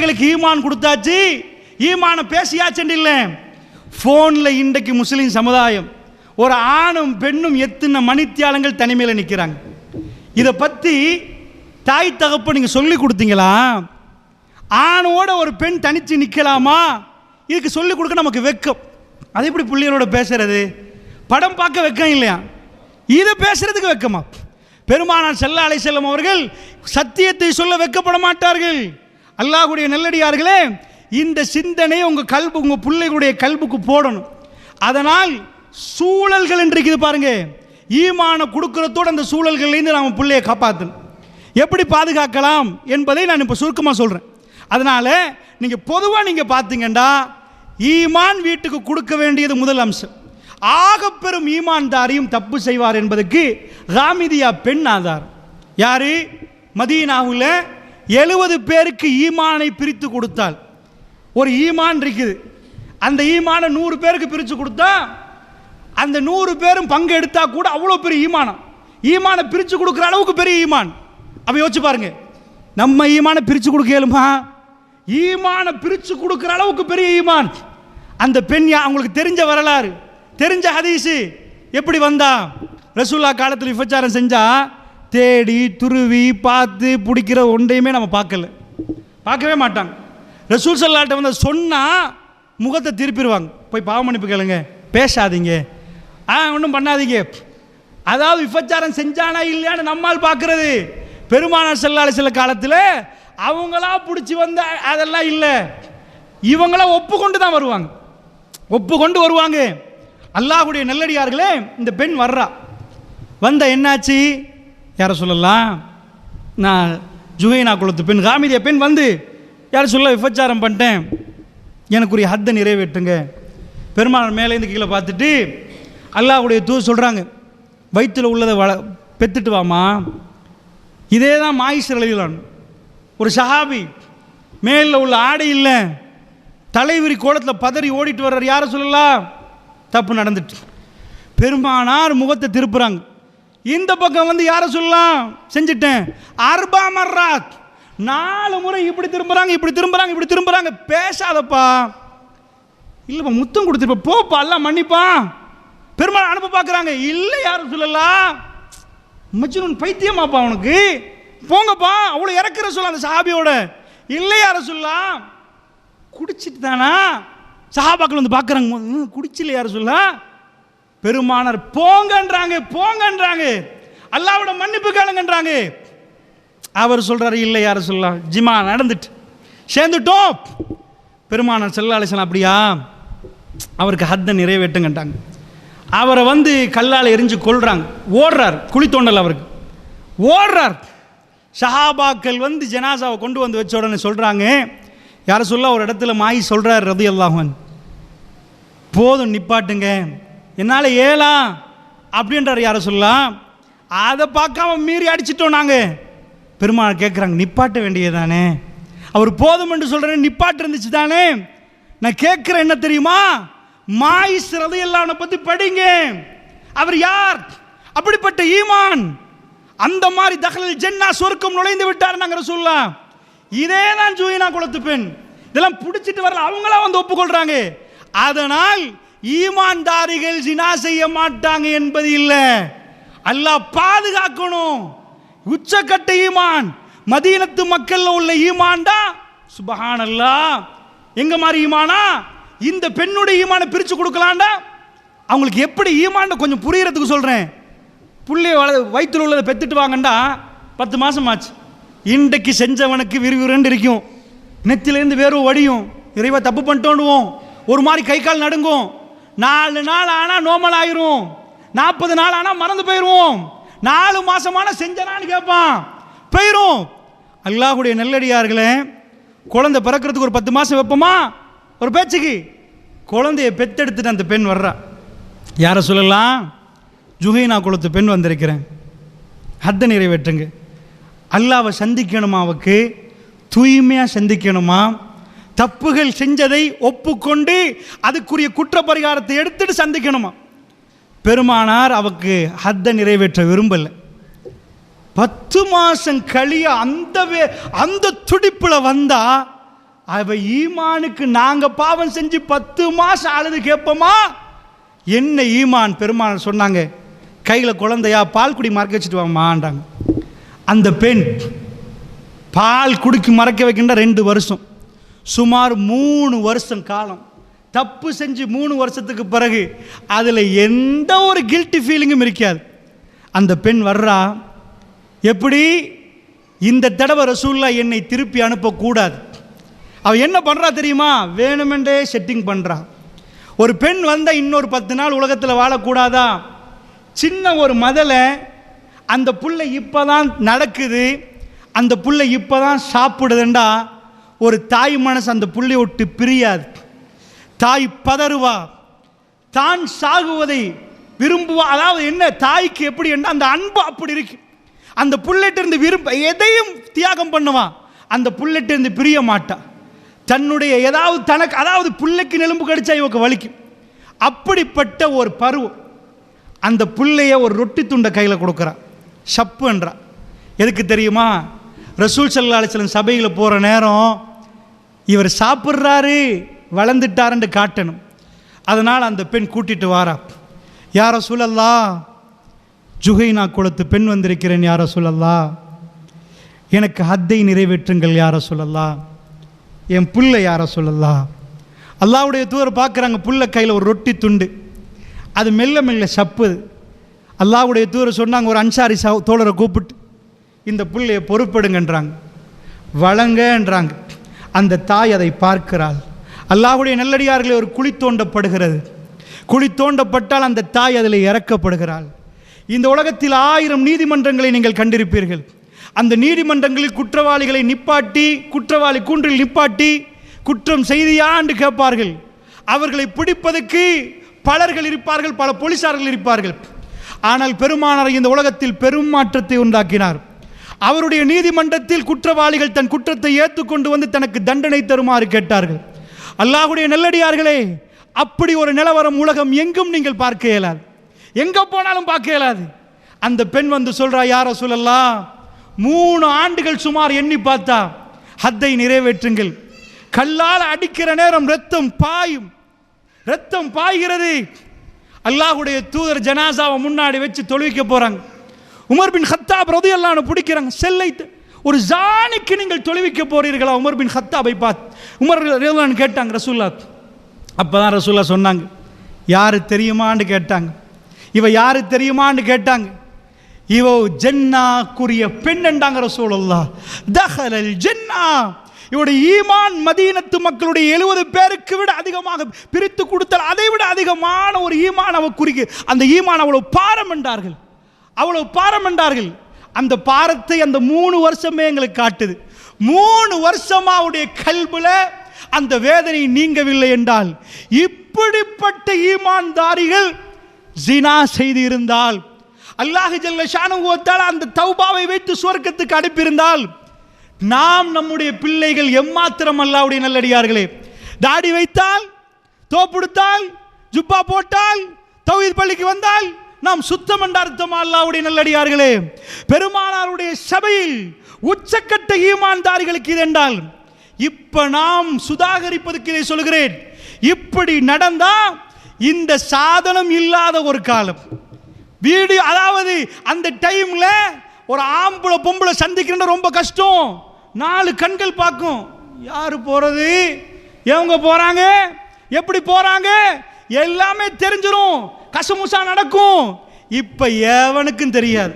பிள்ளைகளுக்கு ஈமான் கொடுத்தாச்சு, ஈமான பேசியாச்சு இல்லை. ஃபோனில் இன்றைக்கு முஸ்லீம் சமுதாயம் ஒரு ஆணும் பெண்ணும் எத்தனை மணித்தியாலங்கள் தனிமையில் நிற்கிறாங்க. இதை பற்றி தாய் தகப்ப நீங்கள் சொல்லி கொடுத்தீங்களா? ஆணோட ஒரு பெண் தனித்து நிற்கலாமா? இதுக்கு சொல்லிக் கொடுக்க நமக்கு வெக்கம். அது எப்படி பிள்ளைகளோட பேசுறது? படம் பார்க்க வெக்கம் இல்லையா? இதை பேசுறதுக்கு வெக்கமா? பெருமானார் ஸல்லல்லாஹு அலைஹி வஸல்லம் அவர்கள் சத்தியத்தை சொல்ல வெக்கப்பட மாட்டார்கள். அல்லாஹ்வுடைய நல்லடியார்களே, இந்த சிந்தனை உங்கள் பிள்ளைகளுடைய கல்புக்கு போடணும். அதனால் சூழல்கள் என்று இருக்குது பாருங்க, ஈமான கொடுக்கறதோடு அந்த சூழல்கள்லேருந்து நாம் பிள்ளையை காப்பாற்றணும். எப்படி பாதுகாக்கலாம் என்பதை நான் இப்போ சுருக்கமாக சொல்கிறேன். அதனால் நீங்கள் பொதுவாக நீங்கள் பார்த்தீங்கன்னா ஈமான் வீட்டுக்கு கொடுக்க வேண்டியது முதல் அம்சம். ஆகப்பெரும் ஈமான்தாரியும் தப்பு செய்வார் என்பதற்கு ஹாமிதியா பெண் ஆதாரம். யாரு? மதீனாவில் 70 பேருக்கு ஈமானை பிரித்து கொடுத்தால் ஒரு ஈமான் இருக்குது. அந்த ஈமானை 100 பேருக்கு பிரித்து கொடுத்தா அந்த 100 பேரும் பங்கு எடுத்தா கூட அவ்வளோ பெரிய ஈமானம். ஈமானை பிரித்து கொடுக்குற அளவுக்கு பெரிய ஈமான். அப்போ யோசிச்சு பாருங்க, நம்ம ஈமானை பிரித்து கொடுக்க இயலுமா? ஈமானை பிரித்து கொடுக்குற அளவுக்கு பெரிய ஈமான். அந்த பெண் அவங்களுக்கு தெரிஞ்ச வரலாறு, தெரிஞ்ச ஹதீஸு. எப்படி வந்தா? ரசூலுல்லாஹ் காலத்தில் விபச்சாரம் செஞ்சா தேடி துருவி பார்த்து பிடிக்கிற ஒன்றையுமே நம்ம பார்க்கவே மாட்டாங்க. ரசூல் ஸல்லல்லாஹு வந்து சொன்னால் முகத்தை திருப்பிடுவாங்க. போய் பாவ மன்னிப்பு கேளுங்க, பேசாதீங்க, ஒன்றும் பண்ணாதீங்க. அதாவது விபச்சாரம் செஞ்சானா இல்லையான்னு நம்மால் பார்க்கறது. பெருமானார் ஸல்லல்லாஹு அலைஹி வஸல்லம் காலத்தில் அவங்களா பிடிச்சி வந்த அதெல்லாம் இல்லை, இவங்களா ஒப்புக்கொண்டு தான் வருவாங்க, ஒப்புக்கொண்டு வருவாங்க. அல்லாஹ்வுடைய நல்லடியார்களே, இந்த பெண் வர்றா. வந்த என்னாச்சு? யாரை சொல்லலாம்? நான் ஜுஹைனா குலத்து பெண், ஹாமிதியா பெண் வந்து யாரை சொல்ல விபச்சாரம் பண்ணிட்டேன், எனக்குரிய ஹத்தை நிறைவேற்றுங்க. பெருமானார் மேலேருந்து கீழே பார்த்துட்டு அல்லாஹ்வுடைய தூது சொல்கிறாங்க, வயிற்றில் உள்ளதை பெற்றுட்டு வாமா. இதே தான் மாயிஸ் ரலியல்லாஹு ஒரு சஹாபி, மேலில் உள்ள ஆடை இல்லை, தலைவிரி கோலத்தில் பதறி ஓடிட்டு வர்றார். யாரை சொல்லலாம்? தப்பு நடந்துட்டு. பெருமானார் முகத்தை திருப்புறாங்க. இந்த பக்கம் வந்து யாரை சொல்லலாம்? செஞ்சுட்டேன். 4 மர்ராத், 4 முறை இப்படி திரும்புறாங்க, இப்படி திரும்புறாங்க, இப்படி திரும்புறாங்க. பேசாதப்பா, இல்லைப்பா முத்தம் கொடுத்துருப்பா, போப்பா எல்லாம் மன்னிப்பா. பெருமாள் அனுப்ப பார்க்குறாங்க. இல்லை யாரும் சொல்லலாம், மஜ்னூன் பைத்தியமாப்பா அவனுக்கு, போங்கப்பா. அவ்வளோ இறக்குற சொல்ல அந்த சஹாபியோட. இல்லை யாரும் சொல்லலாம், குடிச்சிட்டு தானா? சஹாபாக்கள் வந்து பார்க்குறாங்க, குடிச்சில்லை யாரும் சொல்ல. பெருமானார் போங்கன்றாங்க, போங்கன்றாங்க, அல்லாஹ்வோட மன்னிப்பு கேளுங்கன்றாங்க. அவர் சொல்றாரு, இல்லை யாரும் சொல்லலாம், ஜிமா நடந்துட்டு சேர்ந்துட்டோம். பெருமானார் ஸல்லல்லாஹு அலைஹி வஸல்லம் அப்படியா, அவருக்கு ஹத்தை நிறைவேற்றுங்கன்றாங்க. அவரை வந்து கல்லால் எரிஞ்சு கொள்றாங்க. ஓடுறார், குழி தோண்டல் அவருக்கு ஓடுறார். சஹாபாக்கள் வந்து ஜனாசாவை கொண்டு வந்து வச்ச உடனே சொல்கிறாங்க, யாரை சொல்ல ஒரு இடத்துல மாயி சொல்கிறார் ரலியல்லாஹு அன்ஹு, போதும் நிப்பாட்டுங்க, என்னால் ஏலாம் அப்படின்றார். யாரை சொல்லலாம், அதை பார்க்காம மீறி அடிச்சிட்டோம் நாங்கள். பெருமாள் கேட்குறாங்க, நிப்பாட்ட வேண்டியதானே? அவர் போதும் என்று சொல்கிறேன், நிப்பாட்டு இருந்துச்சு தானே? நான் கேட்குறேன் என்ன தெரியுமா, மாயிஸ் ரலியல்லாஹு அன்ஹு பற்றி படிங்க. அவர் யார்? அப்படிப்பட்ட ஈமான், அந்த மாதிரி தஹலல் ஜன்னா, சொர்க்கம் நுழைந்து விட்டார் நாங்கள் சொல்லலாம். இதே தான் ஜுஹைனா குலத்து பெண். இதெல்லாம் பிடிச்சிட்டு வரல, அவங்களா வந்து ஒப்புக்கொள்றாங்க. அதனால் ஈமான்தாரிகள் ஜினா செய்ய மாட்டாங்க என்பது இல்லை, அல்லாஹ் பாதுகாக்கணும். உச்சக்கட்ட ஈமான் மதீனத்து மக்கள்ல உள்ள ஈமான்டா சுப்ஹானல்லாஹ். எங்க மாதிரி ஈமானா? இந்த பெண்ணுடைய ஈமானை பிரித்து கொடுக்கலாம்டா. அவங்களுக்கு எப்படி ஈமான் கொஞ்சம் புரியறதுக்கு சொல்கிறேன். புள்ளைய வயிற்றில் உள்ளதை பெற்றுட்டு வாங்கண்டா 10 மாதம் ஆச்சு. இன்றைக்கு செஞ்சவனுக்கு விறுவிறுன்னு இருக்கும், நெத்திலேருந்து வேர்வை வடியும், இறைவா தப்பு பண்ணிட்டோண்டுவோம், ஒரு மாதிரி கை கால் நடுங்கும். 4 நாள் ஆனால் நோமல் ஆயிரும், 40 நாள் ஆனால் மறந்து போயிடுவோம், 4 மாதமான செஞ்சனான்னு கேட்பான், போயிரும். அல்லாஹ்வுடைய நல்லடியார்களே, குழந்தை பிறக்கிறதுக்கு ஒரு 10 மாதம் வைப்போமா ஒரு பேச்சுக்கு? குழந்தைய பெத்தெடுத்துட்டு அந்த பெண் வர்றா. யாரை சொல்லலாம்? ஜுஹைனா குலத்து பெண் வந்திருக்கிறேன், ஹத்தை நிறைவேற்றுங்க. அல்லாவை சந்திக்கணுமா, அவருக்கு தூய்மையாக சந்திக்கணுமா, தப்புகள் செஞ்சதை ஒப்புக்கொண்டு அதுக்குரிய குற்ற பரிகாரத்தை எடுத்துட்டு சந்திக்கணுமா. பெருமானார் அவருக்கு ஹத்தை நிறைவேற்ற விரும்பல. 10 மாதம் கழிய அந்த துடிப்பில் வந்தா அவ ஈமானுக்கு நாங்க பாவம் செஞ்சு 10 மாசம் அழுது கேட்போமா? என்ன ஈமான்? பெருமாள் சொன்னாங்க, கையில் குழந்தையா பால் குடி மறக்க வச்சுட்டு வாமான்றாங்க. அந்த பெண் பால் குடிக்கு மறக்க வைக்கின்ற 2 வருஷம், சுமார் 3 வருஷம் காலம் தப்பு செஞ்சு 3 வருஷத்துக்கு பிறகு அதில் எந்த ஒரு கில்ட்டி ஃபீலிங்கும் இருக்காது. அந்த பெண் வர்றா, எப்படி இந்த தடவை ரசூலுல்லாஹ் என்னை திருப்பி அனுப்பக்கூடாது. அவள் என்ன பண்ணுறா தெரியுமா? வேணுமென்றே செட்டிங் பண்ணுறா. ஒரு பெண் வந்தால் இன்னொரு 10 நாள் உலகத்தில் வாழக்கூடாதா? சின்ன ஒரு மதலை அந்த புள்ள இப்போ தான் நடக்குது, அந்த புள்ள இப்போ தான் சாப்பிடுதுண்டா, ஒரு தாய் மனசு அந்த புள்ளையை விட்டு பிரியாது. தாய் பதறுவா, தான் சாகுவதை விரும்புவா. அதாவது என்ன, தாய்க்கு எப்படி என்ன அந்த அன்பு அப்படி இருக்கு. அந்த புள்ளைட்டு இருந்து எதையும் தியாகம் பண்ணுவான், அந்த புள்ளைட்டு இருந்து பிரிய மாட்டான். தன்னுடைய ஏதாவது தனக்கு, அதாவது புள்ளைக்கு நெலும்பு கடிச்சா இவக்கு வலிக்கும். அப்படிப்பட்ட ஒரு பருவம். அந்த புள்ளைய ஒரு ரொட்டி துண்டை கையில் கொடுக்குறான், ஷப்புன்றா. எதுக்கு தெரியுமா? ரசூல் ஸல்லல்லாஹு அலைஹி வஸல்லம் சபையில் போகிற நேரம் இவர் சாப்பிட்றாரு, வளர்ந்துட்டாருன்னு காட்டணும். அதனால் அந்த பெண் கூட்டிட்டு வாரா. யா ரசூலல்லாஹ், ஜுஹைனா குலத்து பெண் வந்திருக்கிறேன் யா ரசூலல்லாஹ், எனக்கு ஹத்தை நிறைவேற்றுங்கள் யா ரசூலல்லாஹ், என் புள்ள யா ரசூலல்லாஹ். அல்லாஹ்வுடைய தூதர் பார்க்குறாங்க, புள்ள கையில் ஒரு ரொட்டி துண்டு, அது மெல்ல மெல்ல சப்புது. அல்லாஹ்வுடைய தூதர் சொன்னாங்க, ஒரு அன்சாரி தோழரை கூப்பிட்டு இந்த புள்ளையை பொறுப்படுங்கன்றாங்க, வழங்கன்றாங்க. அந்த தாய் அதை பார்க்கிறாள். அல்லாஹ்வுடைய நல்லடியார்களே, ஒரு குழி தோண்டப்படுகிறது. குழி தோண்டப்பட்டால் அந்த தாய் அதில் இறக்கப்படுகிறாள். இந்த உலகத்தில் 1000 நீதிமன்றங்களை நீங்கள் கண்டிருப்பீர்கள். அந்த நீதிமன்றங்களில் குற்றவாளிகளை நிப்பாட்டி, குற்றவாளி கூண்டில் நிப்பாட்டி குற்றம் செய்தியா என்று கேட்பார்கள். அவர்களை பிடிப்பதற்கு பலர்கள் இருப்பார்கள், பல போலீசார்கள் இருப்பார்கள். ஆனால் பெருமானார் இந்த உலகத்தில் பெரும் மாற்றத்தை உண்டாக்கினார். அவருடைய நீதிமன்றத்தில் குற்றவாளிகள் தன் குற்றத்தை ஏற்றுக்கொண்டு வந்து தனக்கு தண்டனை தருமாறு கேட்டார்கள். அல்லாஹ்வுடைய நல்லடியார்களே, அப்படி ஒரு நிலவரம் உலகம் எங்கும் நீங்கள் பார்க்க இயலாது, எங்க போனாலும் பார்க்க இயலாது. அந்த பெண் வந்து சொல்றா, யா ரசூலல்லாஹ், 3 ஆண்டுகள் சுமார் எண்ணி பார்த்தா ஹத்தை நிறைவேற்றுங்கள். கல்லால் அடிக்கிற நேரம் ரத்தம் பாயும், ரத்தம் பாய்கிறது. அல்லாஹ்வுடைய தூதர் ஜனாசாவை முன்னாடி வச்சு தொழுவிக்க போறாங்க. உமர் பின் ஹத்தாப் ரலியல்லாஹு அன்ஹு பிடிக்கிறாங்க, செல்லை ஒரு ஜானிக்கு நீங்கள் தொழுவிக்க போறீர்களா? உமர் பின் ஹத்தாபை பார்த்து உமர் ரலியல்லாஹு அன்ஹு கேட்டாங்க ரசூலுல்லாஹ். அப்பதான் ரசூலுல்லாஹ் சொன்னாங்க, யாரு தெரியுமான்னு கேட்டாங்க. இவ யாரு தெரியுமான்னு கேட்டாங்க. இவ ஜன்னாக்குரிய பெண் என்றாங்க ரசூலுல்லாஹ். தஹலல் ஜன்னா, இவருடைய ஈமான் மதீனத்து மக்களுடைய 70 பேருக்கு விட அதிகமாக பிரித்து கொடுத்தால் அதை விட அதிகமான ஒரு ஈமான் அவ குறிக்கு. அந்த ஈமான் அவ்வளவு பாரம் என்றார்கள், அவ்வளவு பாரம் என்றார்கள். அந்த பாரத்தை அந்த 3 வருஷமே எங்களுக்கு காட்டுது. 3 வருஷமா அவருடைய கல்புல அந்த வேதனை நீங்கவில்லை என்றால், இப்படிப்பட்ட ஈமான்தாரிகள் ஜினா செய்து இருந்தால், அல்லாஹ் ஜல்ல ஷானஹு வ தஆலா அந்த தௌபாவை வைத்து சுவர்க்கத்துக்கு அனுப்பியிருந்தால், நாம் நம்முடைய பிள்ளைகள் எம்மாத்திரம் அல்லாஹ்வுடைய நல்லடியார்களே, தாடி வைத்தால், தோப்புடுத்தால், ஜுப்பா போட்டால், தௌஹீத் பள்ளிக்கு வந்தால் நாம் சுத்தம் என்ற அர்த்தமா? அல்லாஹ்வுடைய நல்லடியார்களே, பெருமானாருடைய சபையில் உச்சக்கட்ட ஈமான்தாரிகளுக்கு இது என்றால், இப்ப நாம் சுதாகரிப்பதற்கு இதை சொல்கிறேன். இப்படி நடந்தா இந்த சாதனம் இல்லாத ஒரு காலம் வீடியோ, அதாவது அந்த டைம்ல ஒரு ஆம்பளை பொம்பளை சந்திக்கிற ரொம்ப கஷ்டம். 4 கண்கள் பார்க்கும், யாரு போறது, எவங்க போறாங்க, எப்படி போறாங்க, எல்லாமே தெரிஞ்சிரும், கசமுசா நடக்கும். இப்ப எவனுக்கும் தெரியாது.